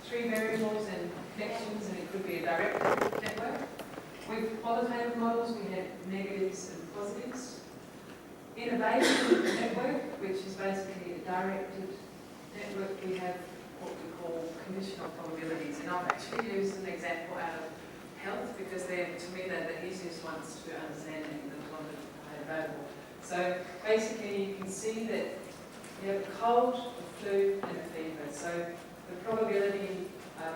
three variables and connections, and it could be a directed network. With qualitative models, we have negatives and positives. In a Bayesian network, which is basically a directed network, we have what we call conditional probabilities. And I've actually used an example out of health because they're, to me, they're the easiest ones to understand and the ones that are available. So basically, you can see that you have a cold, a flu, and a fever. So the probability,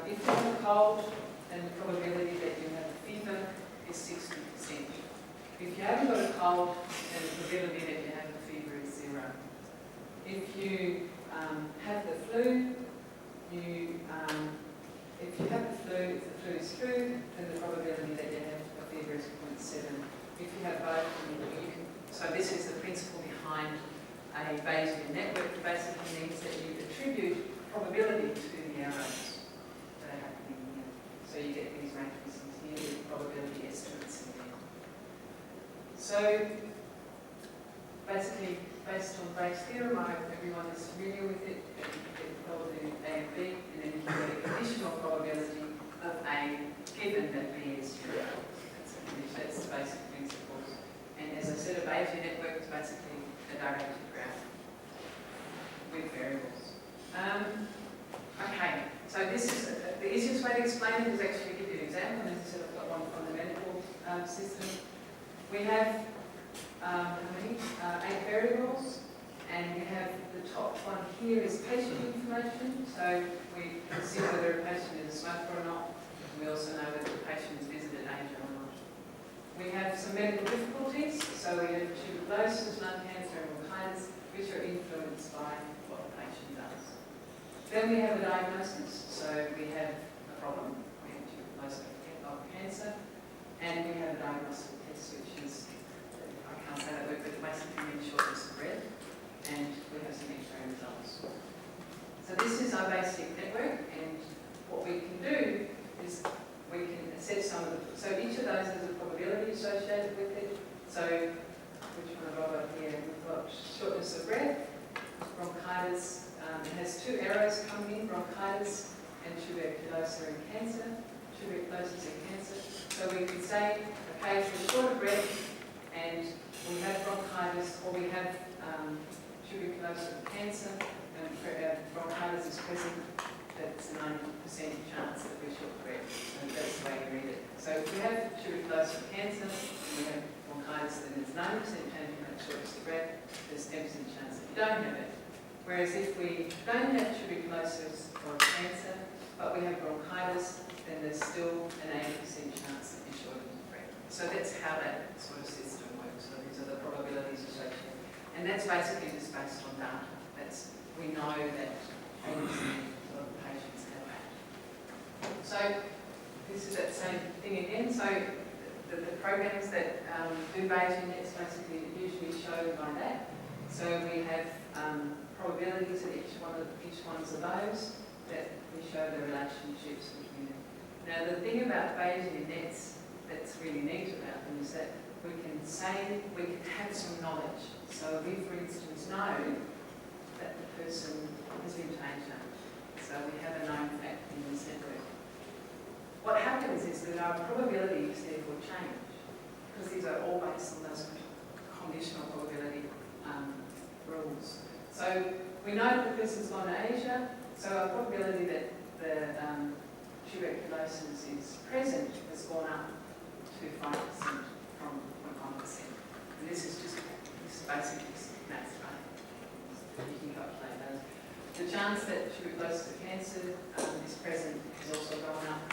if you have a cold, then the probability that you have a fever is 60%. If you haven't got a cold, then the probability that you have a fever is 0. If you have the flu, if you have the flu is true, then the probability that you have a fever is 0.7. If you have both, you can. So this is the principle behind a Bayesian network. It basically means that you attribute probability to the arrows that are happening here. So you get these matrices here with probability estimates in there. So basically, based on Bayes' theorem, I hope everyone is familiar with it. You get the probability of A and B, and then you get a conditional probability of A given that B is true. That's the basic principles. And as I said, a Bayesian network is basically a directed graph with variables. Okay, so this is the easiest way to explain it is actually give you an example. And as I said, I've got one from the medical system. We have how many? 8 variables, and we have the top one here is patient information. So we can see whether a patient is a smoker or not. We also know whether the patient has visited Asia or not. We have some medical difficulties, so we have tuberculosis, lung cancer, and bronchitis, which are influenced by what the patient does. Then we have a diagnosis, so we have a problem. We have tuberculosis of cancer, and we have a diagnostic test, which is, I can't say that word, but basically means shortness of breath, and we have some X-ray results. So this is our basic network, and what we can do is we can set some of the, so each of those has a probability associated with it. So which one have I got here? We've got shortness of breath, bronchitis. It has 2 arrows coming in, bronchitis and tuberculosis and cancer. Tuberculosis and cancer. So we could say, okay, if we're short of breath and we have bronchitis, or we have tuberculosis and cancer, and bronchitis is present, that's a 90% chance that we're short of breath. So that's the way you read it. So if we have tuberculosis and cancer, and we have bronchitis, then there's 90% chance you have shortness of breath, there's 10% chance that you don't have it. Whereas if we don't have tuberculosis or cancer, but we have bronchitis, then there's still an 80% chance that you're short of breath. So that's how that sort of system works. So these are the probabilities associated. And that's basically just based on data. We know that 80% of the patients have that. So this is that same thing again. So the programs that do Bayesian nets basically usually show by that. So we have probabilities at each one's of those that we show the relationships between them. Now the thing about Bayesian nets that's really neat about them is that we can have some knowledge. So we, for instance, know that the person has been to Asia. So we have a known fact in this network. What happens is that our probabilities therefore change, because these are all based on those conditional probability rules. So we know that the person's gone to Asia, so our probability that the tuberculosis is present has gone up to 5% from 0.1%. And this is basically maths, right? You can calculate those. The chance that tuberculosis or cancer is present has also gone up.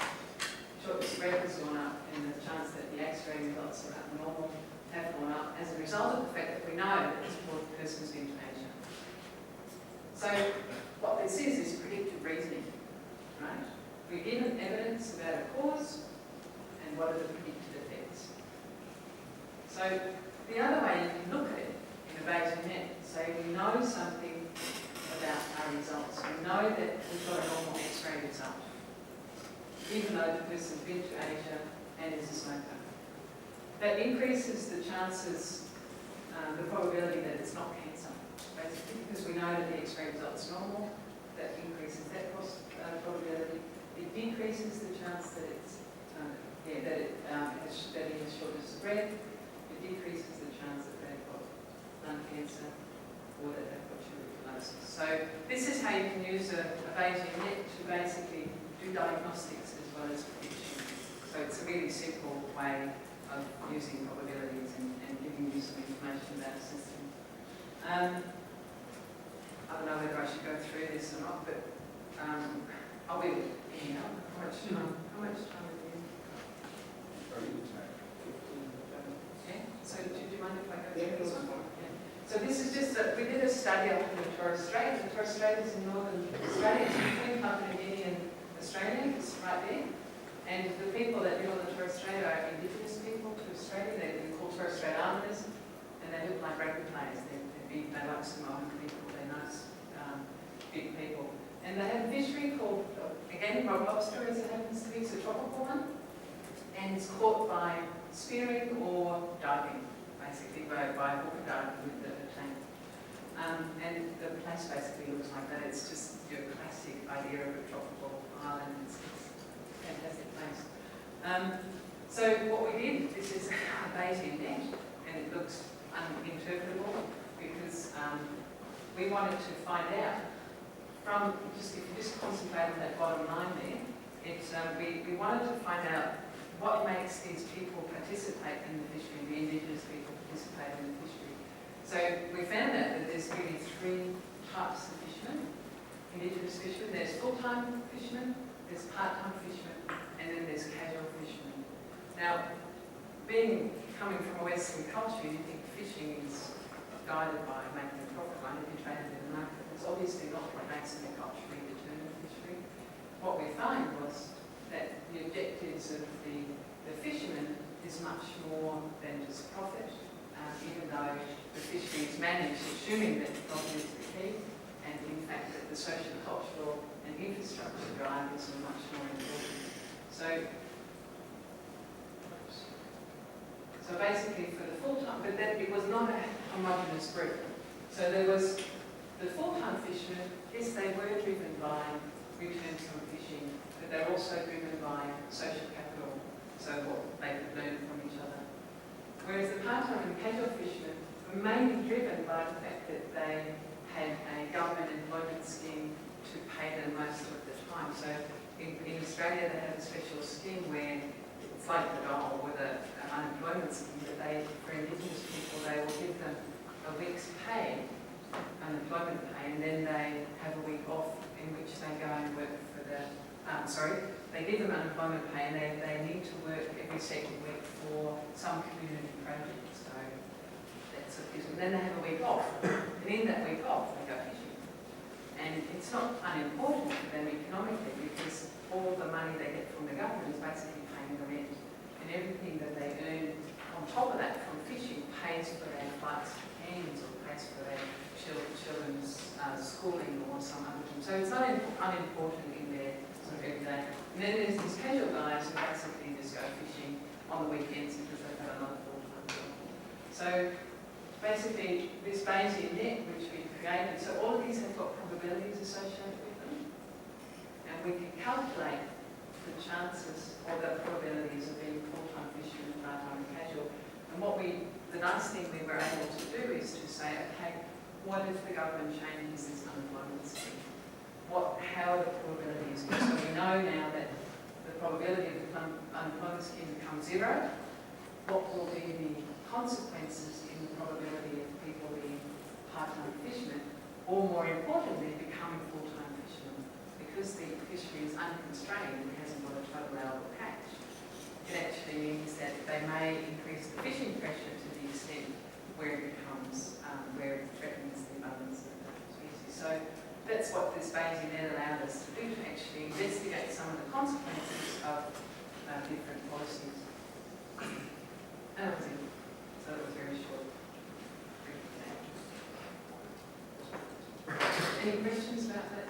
Shortness of breath has gone up, and the chance that the X-ray results are abnormal have gone up as a result of the fact that we know that this poor person's been to Asia. So what this is predictive reasoning, right? We're given evidence about a cause and what are the predicted effects. So the other way you can look at it in a Bayesian net, say we know something about our results. We know that we've got a normal X-ray result, even though the person's been to Asia and is a smoker. That increases the chances, the probability that it's not cancer, basically, because we know that the X-ray result's normal. That increases that probability. decreases the chance that it's that it has shortness of breath. It decreases the chance that they've got lung cancer or that they've got tuberculosis. So this is how you can use a Bayesian net to basically do diagnostics as well as prediction. So it's a really simple way of using probabilities and giving you some information about a system. I don't know whether I should go through this or not, but I will. Anyhow, how much time? How much time have you? Yeah. So do you mind if I go through this one? Yeah. So this is just we did a study up in the Torres Strait. The Torres Strait is in northern Australia. It's between Papua New Guinea and Australia. It's right there. And the people that live on the Torres Strait are indigenous people to Australia. They're called Torres Strait Islanders, and they look like rugby players. They're big. They like Samoan people. They're nice, big people. And they have a fishery called, again, rock lobster as it happens to be, it's a tropical one. And it's caught by spearing or diving, basically, by hook and diving with the tank. And the place basically looks like that. It's just your classic idea of a tropical island. It's a fantastic place. So what we did, this is a Bayesian net, and it looks uninterpretable because we wanted to find out if you just concentrate on that bottom line there, we wanted to find out what makes these people participate in the fishery, the indigenous people participate in the fishery. So we found out that there's really three types of fishermen. Indigenous fishermen, there's full-time fishermen, there's part-time fishermen, and then there's casual fishermen. Now, coming from a Western culture, you think fishing is guided by making a profit, right? If you trade it in the market. It's obviously not what makes a culturally determined fishery. What we found was that the objectives of the fishermen is much more than just profit, even though the fishery is managed assuming that profit is the key, and in fact that the social, cultural and infrastructure drivers are much more important. So basically for the full-time, but that it was not a homogenous group. So there was the full-time fishermen, yes, they were driven by returns from fishing, but they're also driven by social capital, so what they could learn from each other. Whereas the part-time and casual fishermen were mainly driven by the fact that they had a government employment scheme to pay them most of the time. So in Australia they have a special scheme where it's like the dole with an unemployment scheme, but for Indigenous people they will give them a week's pay, unemployment pay, and then they have a week off in which they go and work for they give them unemployment pay and they need to work every second week for some community project. So that's a bit, and then they have a week off, and in that week off they go fishing. And it's not unimportant for them economically because all the money they get from the government is basically paying the rent, and everything that they earn on top of that from fishing pays for their flights to Cairns or pays for their children's schooling or some other thing. So it's not unimportant in their sort of everyday. And then there's these casual guys who basically just go fishing on the weekends because they've got another full-time job. So basically this Bayesian net which we created, so all of these have got probabilities associated with them, and we can calculate the chances or the probabilities of being full-time fishermen, part-time and casual. And the nice thing we were able to do is to say, okay, what if the government changes this unemployment scheme? How are the probabilities? So we know now that the probability of the unemployment scheme becomes zero. What will be the consequences in the probability of people being part-time fishermen, or more importantly, becoming full-time fishermen? Because the fishery is unconstrained and hasn't got a total allowable catch, it actually means that they may increase the fishing pressure to the extent where it becomes, where it threatens the abundance of the species. So that's what this Bayesian net allowed us to do, to actually investigate some of the consequences of different policies. And that was it. So it was very short. Any questions about that?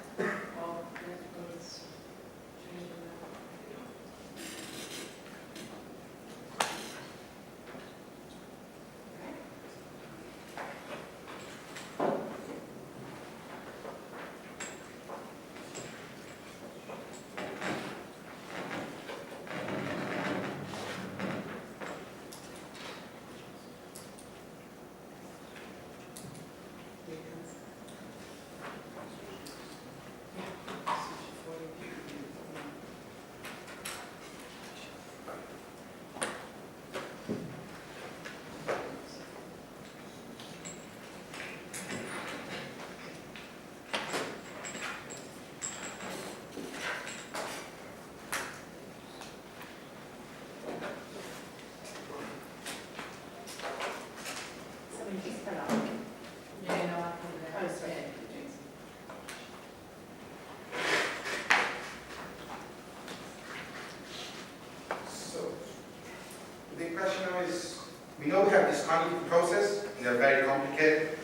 cognitive process, and they're very complicated.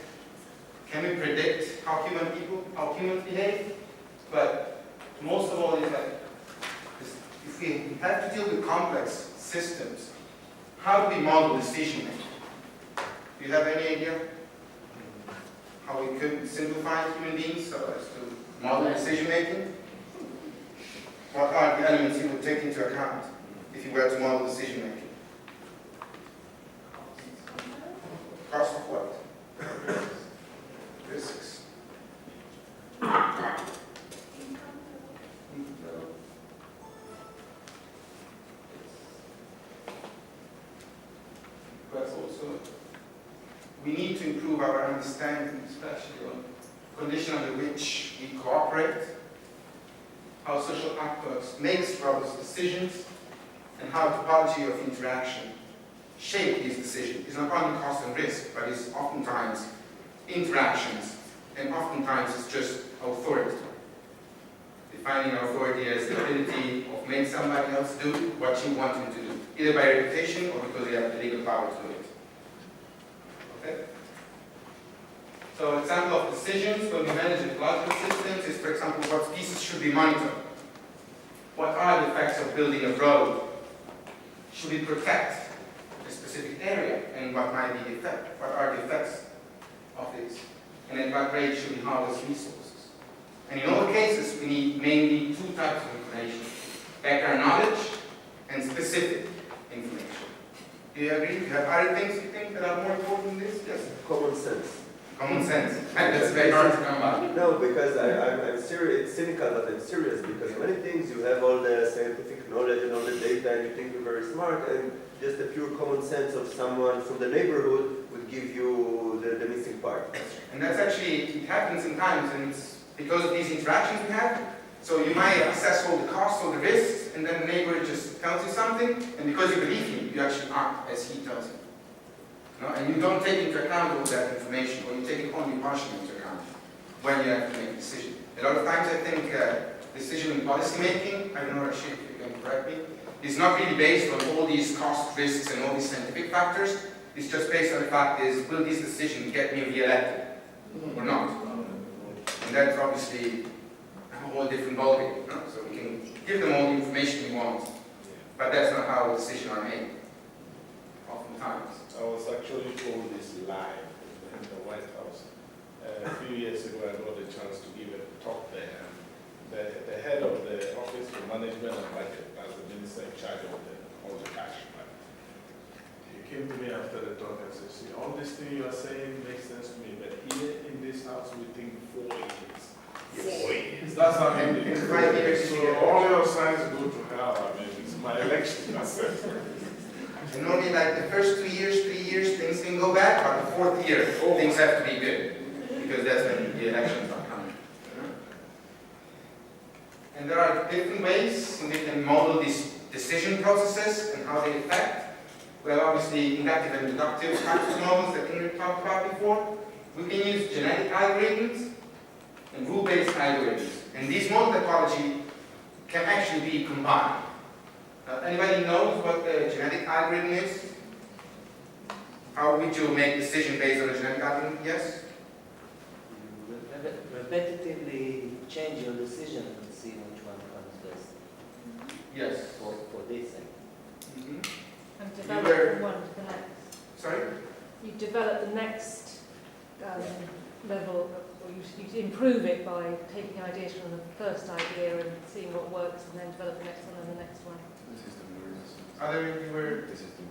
Can we predict how humans behave? But most of all is that if we have to deal with complex systems, how do we model decision making? Do you have any idea how we could simplify human beings so as to model decision making? What are the elements you would take into account if you were to model decision making? Cost of what? Risks. But also, we need to improve our understanding, especially on conditions under which we cooperate, how social actors make those decisions, and how topology of interaction shape these decisions. It's not only cost and risk, but it's oftentimes interactions, and oftentimes it's just authority. Defining authority as the ability of make somebody else do what you want him to do, either by reputation or because they have the legal power to do it. Okay? So an example of decisions when we manage ecological systems is, for example, what species should be monitored. What are the effects of building a road? Should we protect a specific area? And what might be the effect? What are the effects of this? And at what rate should we harvest resources? And in all cases, we need mainly two types of information: background knowledge and specific information. Do you agree? Do you have other things you think that are more important than this? Yes? Common sense. Common sense. And that's very hard to come by. No, because I'm serious. It's cynical, but I'm serious, because many things you have all the scientific knowledge and all the data, and you think you're very smart, and just a pure common sense of someone from the neighborhood would give you the missing part. And that's actually, it happens sometimes, and it's because of these interactions we have. So you might assess all the costs or the risks, and then the neighbor just tells you something, and because you believe him, you actually act as he tells you. No? And you don't take into account all that information, or you take it only partially into account when you have to make a decision. A lot of times I think decision in policy making, I don't know, Rashid, if you can correct me, is not really based on all these cost, risks, and all these scientific factors. It's just based on the fact is, will these decisions get me re-elected or not? And that's obviously a whole different ballgame. No? So we can give them all the information we want, but that's not how decisions are made, oftentimes. I was actually told this live in the White House. A few years ago, I got a chance to give a talk there. The head of the Office for Management and Budget, as the minister in charge of all the cash money, he came to me after the talk and said, "See, all this thing you are saying makes sense to me, but here in this house we think 4 years. 4 years. That's how many In 5 years, So all your signs go to hell. I mean, it's my election. That's it. And normally, like the first 2 years, 3 years, things can go bad, but the 4th year, things have to be good, because that's when the elections are coming. And there are different ways in which we can model these decision processes and how they affect. Well, obviously, inductive and deductive types of models that Ingrid talked about before. We can use genetic algorithms and rule-based algorithms. And these model topology can actually be combined. Anybody knows what the genetic algorithm is? How would you make a decision based on a genetic algorithm? Yes? Repetitively change your decision and see which one comes best. Yes. For this thing. And develop from one to the next. Sorry? You develop the next level, or you improve it by taking ideas from the first idea and seeing what works, and then develop the next one and the next one. Other, you were... The system.